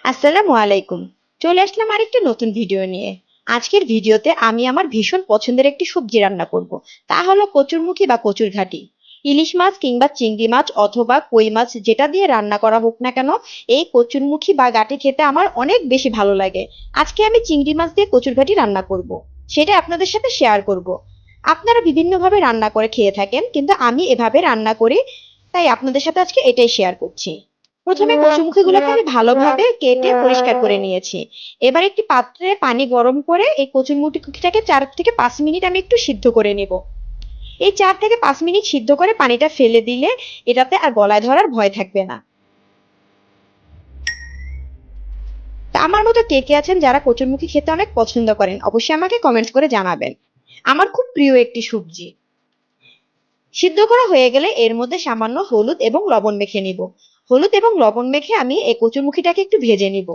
আসসালামু আলাইকুম। চলে আসলাম আরেকটি নতুন ভিডিও নিয়ে। আজকের ভিডিওতে আমি আমার ভীষণ পছন্দের একটি সবজি রান্না করব। তা হলো কচুরমুখী বা কচুরঘাটি। ইলিশ মাছ কিংবা চিংড়ি মাছ অথবা কই মাছ যেটা দিয়ে রান্না করা হোক না কেন, এই কচুরমুখী বা গাটি খেতে আমার অনেক বেশি ভালো লাগে। আজকে আমি চিংড়ি মাছ দিয়ে কচুরঘাটি রান্না করব। সেটা আপনাদের সাথে শেয়ার করব। আপনারা বিভিন্নভাবে রান্না করে খেয়ে থাকেন, কিন্তু আমি এভাবে রান্না করি, তাই আপনাদের সাথে আজকে এটাই শেয়ার করছি। প্রথমে কচুমুখিগুলোকে আমি ভালোভাবে কেটে পরিষ্কার করে নিয়েছি। এবার একটি পাত্রে পানি গরম করে এই কচুরমুখিটাকে 4 থেকে 5 মিনিট আমি একটু সিদ্ধ করে নেব। এই 4 থেকে 5 মিনিট সিদ্ধ করে পানিটা ফেলে দিলে এটাতে আর গলায় ধরার ভয় থাকবে না। তা আমার মতো কে কে আছেন যারা কচুরমুখী খেতে অনেক পছন্দ করেন, অবশ্যই আমাকে কমেন্ট করে জানাবেন। আমার খুব প্রিয় একটি সবজি। সিদ্ধ করা হয়ে গেলে এর মধ্যে সামান্য হলুদ এবং লবণ মেখে নিব। হলুদ এবং লবণ মেখে আমি এই কচুরমুখিটাকে একটু ভেজে নিব।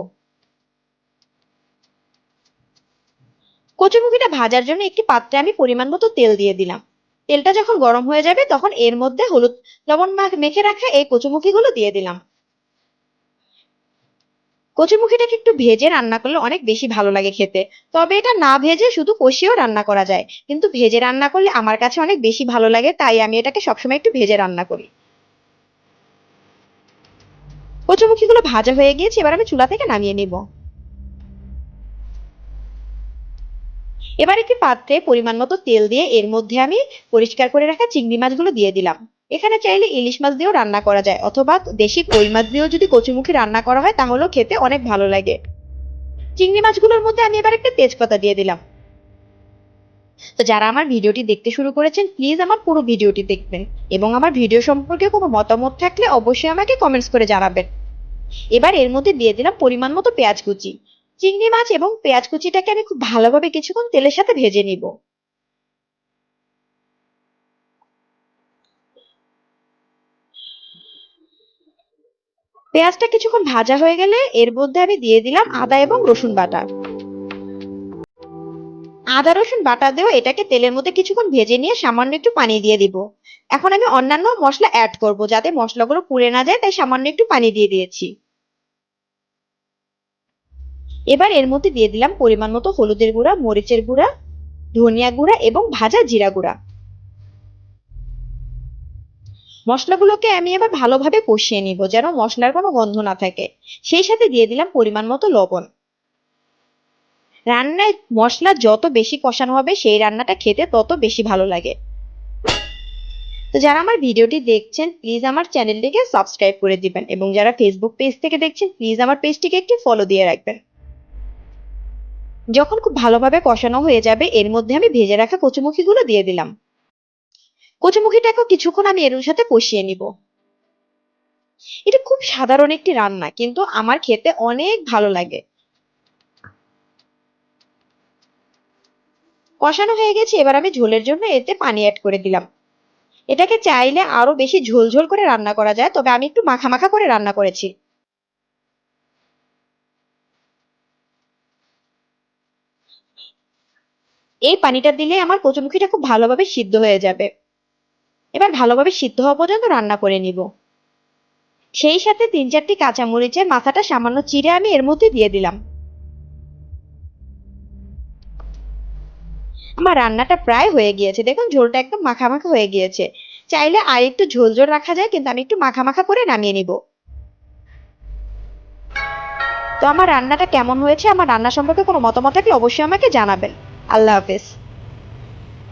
কচুরমুখিটা ভাজার জন্য একটি পাত্রে আমি পরিমাণ মতো তেল দিয়ে দিলাম। তেলটা যখন গরম হয়ে যাবে তখন এর মধ্যে হলুদ লবণ মেখে রাখা এই কচুমুখিগুলো দিয়ে দিলাম। কচুমুখিটাকে একটু ভেজে রান্না করলে অনেক বেশি ভালো লাগে খেতে। তবে এটা না ভেজে শুধু কষিয়েও রান্না করা যায়, কিন্তু ভেজে রান্না করলে আমার কাছে অনেক বেশি ভালো লাগে, তাই আমি এটাকে সবসময় একটু ভেজে রান্না করি। কচুমুখিগুলো ভাজা হয়ে গিয়েছে, এবার আমি চুলা থেকে নামিয়ে নিব। এবার একটি পাত্রে পরিমাণ মতো তেল দিয়ে এর মধ্যে আমি পরিষ্কার করে রাখা চিংড়ি মাছগুলো দিয়ে দিলাম। এখানে চাইলে ইলিশ মাছ দিয়েও রান্না করা যায়, অথবা দেশি কই মাছ দিয়েও যদি কচুমুখী রান্না করা হয় তাহলেও খেতে অনেক ভালো লাগে। চিংড়ি মাছগুলোর মধ্যে আমি এবার একটা তেজপাতা দিয়ে দিলাম। তো যারা আমার ভিডিওটি দেখতে শুরু করেছেন, প্লিজ আমার পুরো ভিডিওটি দেখবেন, এবং আমার ভিডিও সম্পর্কে কোনো মতামত থাকলে অবশ্যই আমাকে কমেন্টস করে জানাবেন। এবার এর মধ্যে দিয়ে দিলাম পরিমাণ মতো পেঁয়াজ কুচি। চিংড়ি মাছ এবং পেঁয়াজ কুচিটাকে আমি খুব ভালোভাবে কিছুক্ষণ তেলের সাথে ভেজে নিব। পেঁয়াজটা কিছুক্ষণ ভাজা হয়ে গেলে এর মধ্যে আমি দিয়ে দিলাম আদা এবং রসুন বাটা। আদা রসুন বাটা দিয়েও এটাকে তেলের মধ্যে কিছুক্ষণ ভেজে নিয়ে সামান্য একটু পানি দিয়ে দিব। এখন আমি অন্যান্য মশলা অ্যাড করব, যাতে মশলাগুলো পুড়ে না যায়, তাই সামান্য একটু পানি দিয়ে দিয়েছি। এবার এর মধ্যে দিয়ে দিলাম পরিমাণ মতো হলুদের গুঁড়া, মরিচের গুঁড়া, ধনিয়া গুঁড়া এবং ভাজা জিরা গুঁড়া। মশলাগুলোকে আমি এবার ভালোভাবে কষিয়ে নিব, যেন মশলার কোনো গন্ধ না থাকে। সেই সাথে দিয়ে দিলাম পরিমাণ মতো লবণ। রান্নায় মশলা যত বেশি কষানো হবে সেই রান্নাটা খেতে তত বেশি ভালো লাগে। তো যারা আমার ভিডিওটি দেখছেন, প্লিজ আমার চ্যানেলটিকে সাবস্ক্রাইব করে দিবেন, এবং যারা ফেসবুক পেজ থেকে দেখছেন, প্লিজ আমার পেজটিকে একটি ফলো দিয়ে রাখবেন। যখন খুব ভালোভাবে কষানো হয়ে যাবে এর মধ্যে আমি ভেজে রাখা কচুমুখিগুলো দিয়ে দিলাম। কচুমুখিটাকেও কিছুক্ষণ আমি এর সাথে কষিয়ে নিব। এটা খুব সাধারণ একটি রান্না, কিন্তু আমার খেতে অনেক ভালো লাগে। কষানো হয়ে গেছে, এবার আমি ঝোলের জন্য এতে পানি অ্যাড করে দিলাম। এটাকে চাইলে আরো বেশি ঝোল ঝোল করে রান্না করা যায়, তবে আমি একটু মাখা মাখা করে রান্না করেছি। এই পানিটা দিলে আমার কচুমুখিটা খুব ভালোভাবে সিদ্ধ হয়ে যাবে। এবার ভালোভাবে সিদ্ধ হওয়া পর্যন্ত রান্না করে নিব। সেই সাথে 3-4টি কাঁচামরিচের মাথাটা সামান্য চিড়ে আমি এর মধ্যে দিয়ে দিলাম। আমার রান্নাটা প্রায় হয়ে গিয়েছে, দেখুন ঝোলটা একদম মাখা মাখা হয়ে গিয়েছে। চাইলে আর একটু ঝোল ঝোল রাখা যায়, কিন্তু আমি একটু মাখা মাখা করে নামিয়ে নিব। তো আমার রান্নাটা কেমন হয়েছে, আমার রান্না সম্পর্কে কোনো মতামত থাকলে অবশ্যই আমাকে জানাবেন। আল্লাহ হাফেজ।